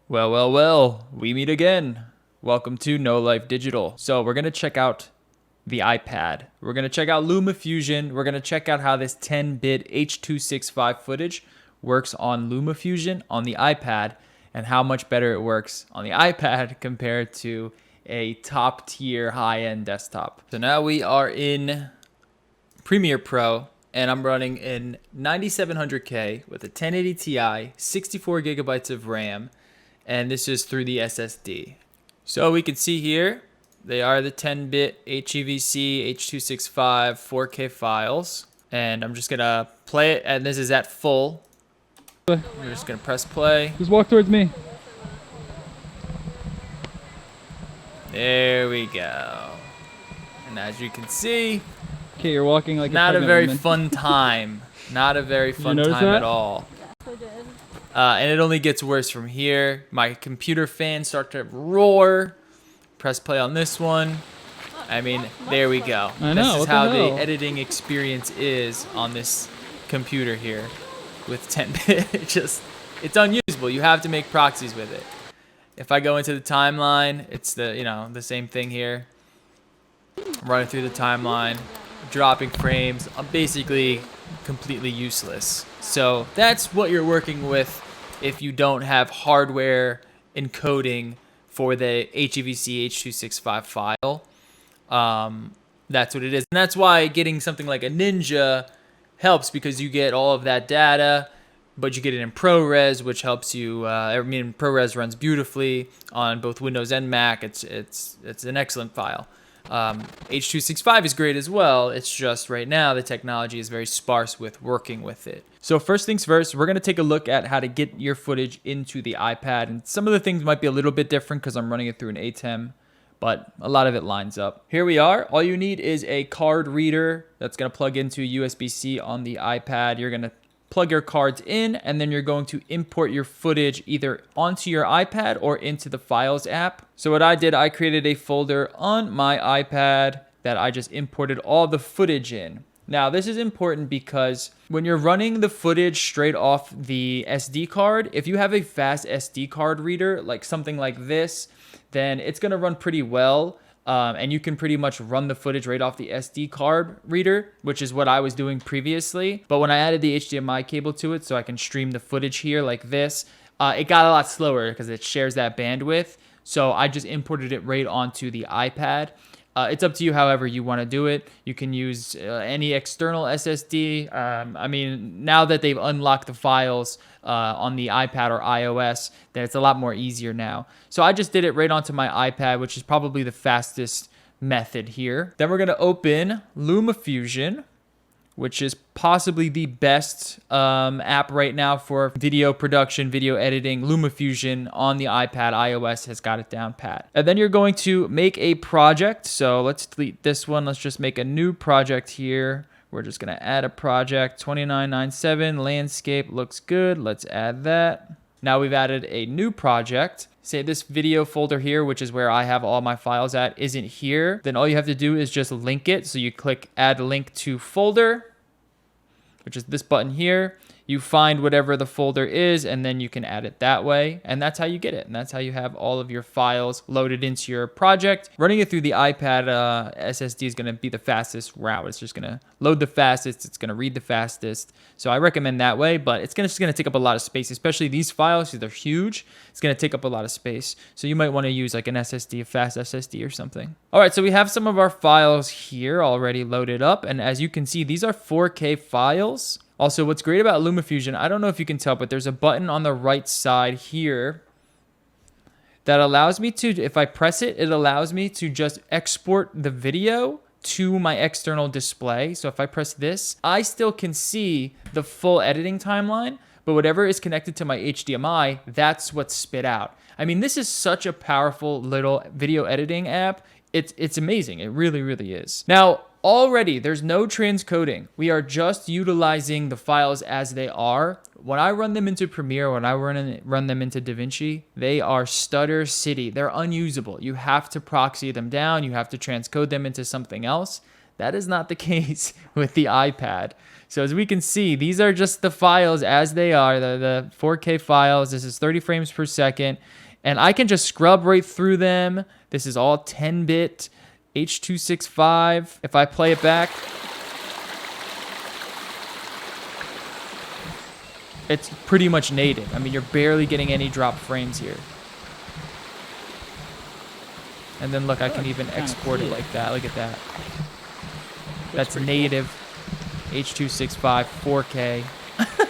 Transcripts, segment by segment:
Well, we meet again. Welcome to No Life Digital. So we're going to check out the iPad. We're going to check out Lumafusion. We're going to check out how this 10-bit H.265 footage works on Lumafusion on the iPad and how much better it works on the iPad compared to a top tier high-end desktop. So now we are in Premiere Pro and I'm running in 9700K with a 1080 Ti, 64 gigabytes of RAM, and this is through the SSD. So we can see here, they are the 10-bit HEVC H.265 4K files. And I'm just gonna play it, and this is at full. We're just gonna press play. Just walk towards me. There we go. And as you can see, Okay, you're walking like not a very woman. fun time. Not a very fun notice time that? at all. I did. And it only gets worse from here. My computer fans start to roar. Press play on this one. I mean, there we go. I know, This is what the how the hell? editing experience is on this computer here with 10-bit. It's unusable. You have to make proxies with it. If I go into the timeline, it's the same thing here. I'm running through the timeline, dropping frames. I'm basically completely useless. So that's what you're working with if you don't have hardware encoding for the HEVC H.265 file. That's what it is. And that's why getting something like a Ninja helps, because you get all of that data, but you get it in ProRes, which helps you. ProRes runs beautifully on both Windows and Mac. It's an excellent file. H.265 is great as well. It's just right now the technology is very sparse with working with it. So first things first, we're going to take a look at how to get your footage into the iPad. And some of the things might be a little bit different because I'm running it through an ATEM, but a lot of it lines up. Here we are. All you need is a card reader that's going to plug into USB-C on the iPad. You're going to plug your cards in, and then you're going to import your footage either onto your iPad or into the Files app. So what I did, I created a folder on my iPad that I just imported all the footage in. Now, this is important because when you're running the footage straight off the SD card, if you have a fast SD card reader, like something like this, then it's going to run pretty well. And you can pretty much run the footage right off the SD card reader, which is what I was doing previously. But when I added the HDMI cable to it so I can stream the footage here like this, it got a lot slower because it shares that bandwidth. So I just imported it right onto the iPad. It's up to you however you want to do it. You can use any external SSD. I mean, now that they've unlocked the files on the iPad or iOS, then it's a lot more easier now. So I just did it right onto my iPad, which is probably the fastest method here. Then we're going to open Lumafusion, which is possibly the best app right now for video production, video editing. Lumafusion on the iPad, iOS has got it down pat. And then you're going to make a project. So let's delete this one. Let's just make a new project here. We're just gonna add a project, 2997, landscape, looks good. Let's add that. Now we've added a new project. Say this video folder here, which is where I have all my files at, isn't here. Then all you have to do is just link it. So you click add link to folder, which is this button here. You find whatever the folder is, and then you can add it that way. And that's how you get it. And that's how you have all of your files loaded into your project. Running it through the iPad SSD is going to be the fastest route. It's just going to load the fastest. It's going to read the fastest. So I recommend that way, but it's just going to take up a lot of space, especially these files, because they're huge. It's going to take up a lot of space. So you might want to use like an SSD, a fast SSD or something. All right, so we have some of our files here already loaded up. And as you can see, these are 4K files. Also, what's great about Lumafusion, I don't know if you can tell, but there's a button on the right side here that allows me to, if I press it, it allows me to just export the video to my external display. So if I press this, I still can see the full editing timeline, but whatever is connected to my HDMI, that's what's spit out. I mean, this is such a powerful little video editing app. It's amazing. It really, really is. Now, already, there's no transcoding. We are just utilizing the files as they are. When I run them into Premiere, when I run them into DaVinci, they are stutter city. They're unusable. You have to proxy them down. You have to transcode them into something else. That is not the case with the iPad. So as we can see, these are just the files as they are, the 4K files. This is 30 frames per second. And I can just scrub right through them. This is all 10-bit H.265. If I play it back, it's pretty much native. I mean, you're barely getting any drop frames here. And then look, I can even export it like that. Look at that. That's native H.265 4K.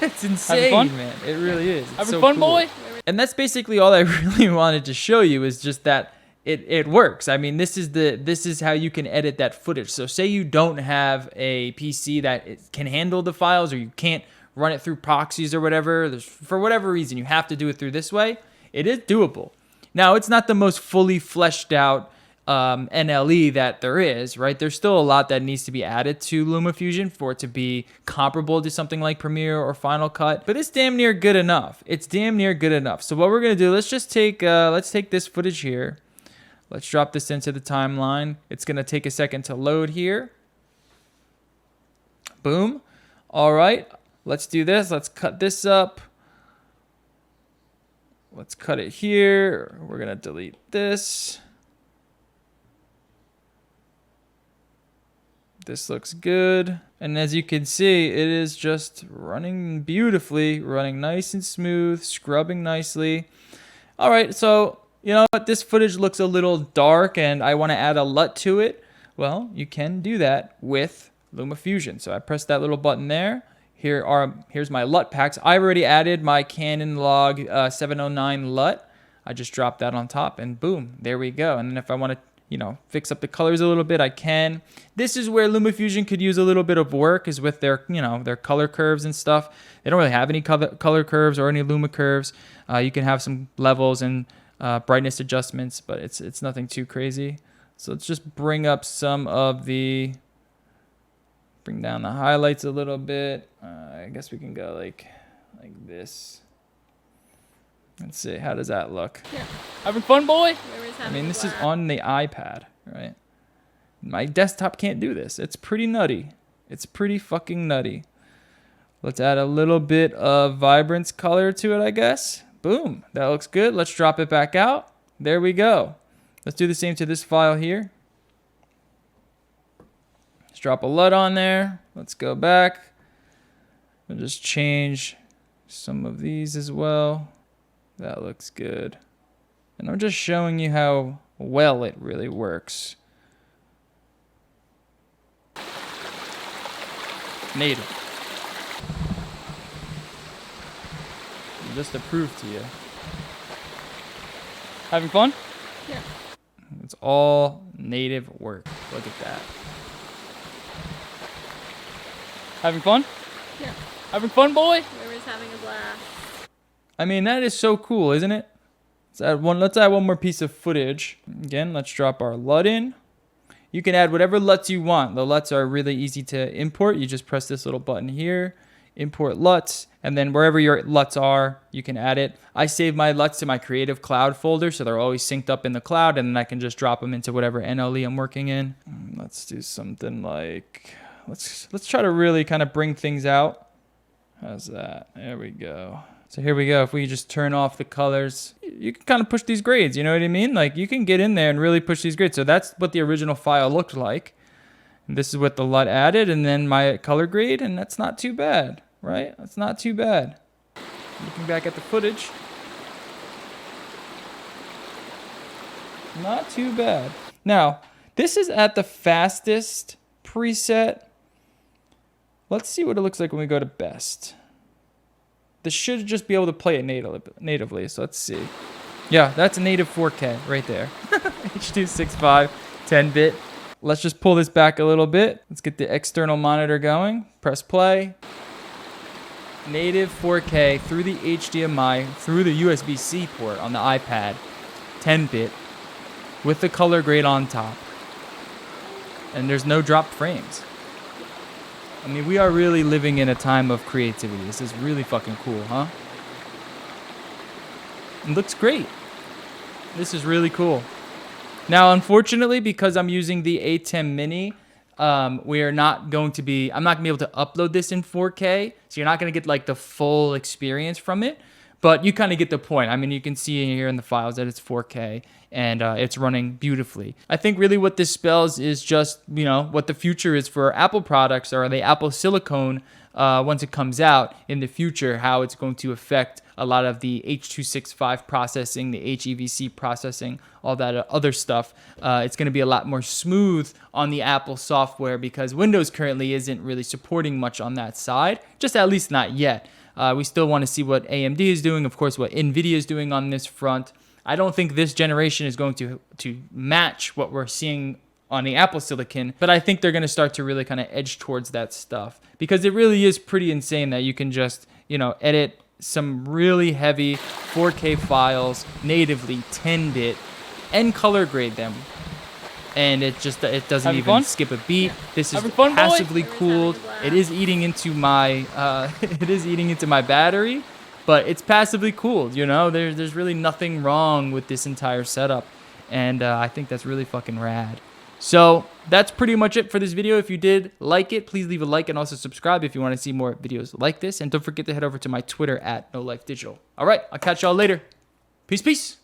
It's insane, man. It really is. It's Having so fun, cool. boy? And that's basically all I really wanted to show you, is just that it works. I mean, this is how you can edit that footage. So say you don't have a PC that can handle the files, or you can't run it through proxies or whatever. For whatever reason, you have to do it through this way. It is doable. Now, it's not the most fully fleshed out NLE that there is, right? There's still a lot that needs to be added to Lumafusion for it to be comparable to something like Premiere or Final Cut, but it's damn near good enough. It's damn near good enough. So what we're gonna do, let's take this footage here. Let's drop this into the timeline. It's gonna take a second to load here. Boom. All right, let's do this. Let's cut this up. Let's cut it here. We're gonna delete this. This looks good. And as you can see, it is just running beautifully, running nice and smooth, scrubbing nicely. All right, so you know what? This footage looks a little dark and I want to add a LUT to it. Well, you can do that with Lumafusion. So I press that little button there. Here's my LUT packs. I already added my Canon log 709 LUT. I just dropped that on top and boom, there we go. And then if I want to, fix up the colors a little bit, I can. This is where Lumafusion could use a little bit of work, is with their, their color curves and stuff. They don't really have any color curves or any Luma curves. You can have some levels and brightness adjustments, but it's nothing too crazy. So let's just bring up some of bring down the highlights a little bit. I guess we can go like this. Let's see, how does that look? Yeah. Having fun, boy? I mean, this is on the iPad, right? My desktop can't do this. It's pretty nutty. It's pretty fucking nutty. Let's add a little bit of vibrance color to it, I guess. Boom, that looks good. Let's drop it back out. There we go. Let's do the same to this file here. Let's drop a LUT on there. Let's go back. We'll just change some of these as well. That looks good. And I'm just showing you how well it really works. Native. Just to prove to you. Having fun? Yeah. It's all native work. Look at that. Having fun? Yeah. Having fun, boy? Whoever's having a blast. I mean, that is so cool, isn't it? Let's add one more piece of footage. Again, let's drop our LUT in. You can add whatever LUTs you want. The LUTs are really easy to import. You just press this little button here, import LUTs, and then wherever your LUTs are, you can add it. I save my LUTs to my Creative Cloud folder, so they're always synced up in the cloud, and then I can just drop them into whatever NLE I'm working in. Let's do something like, let's try to really kind of bring things out. How's that? There we go. So here we go. If we just turn off the colors, you can kind of push these grades. You know what I mean? Like, you can get in there and really push these grades. So that's what the original file looked like. And this is what the LUT added, and then my color grade, and that's not too bad, right? That's not too bad. Looking back at the footage, not too bad. Now, this is at the fastest preset. Let's see what it looks like when we go to best. This should just be able to play it natively, so let's see. Yeah, that's a native 4K right there. H.265, 10-bit. Let's just pull this back a little bit. Let's get the external monitor going. Press play. Native 4K through the HDMI, through the USB-C port on the iPad. 10-bit. With the color grade on top. And there's no dropped frames. I mean, we are really living in a time of creativity. This is really fucking cool, huh? It looks great. This is really cool. Now, unfortunately, because I'm using the A10 Mini, we are not going to be, I'm not gonna be able to upload this in 4K, so you're not gonna get like the full experience from it, but you kind of get the point. I mean, you can see here in the files that it's 4K and it's running beautifully. I think really what this spells is just, you know, what the future is for Apple products, or the Apple silicone once it comes out in the future, how it's going to affect a lot of the H.265 processing, the HEVC processing, all that other stuff. It's going to be a lot more smooth on the Apple software because Windows currently isn't really supporting much on that side, just at least not yet. We still want to see what AMD is doing, of course, what NVIDIA is doing on this front. I don't think this generation is going to match what we're seeing on the Apple silicon, but I think they're going to start to really kind of edge towards that stuff because it really is pretty insane that you can just, you know, edit some really heavy 4K files natively 10-bit and color grade them. And it doesn't even skip a beat. This is passively cooled. It is eating into my battery, but it's passively cooled. You know, there's really nothing wrong with this entire setup, and I think that's really fucking rad. So that's pretty much it for this video. If you did like it, please leave a like and also subscribe if you want to see more videos like this. And don't forget to head over to my Twitter at NoLifeDigital. All right, I'll catch y'all later. Peace, peace.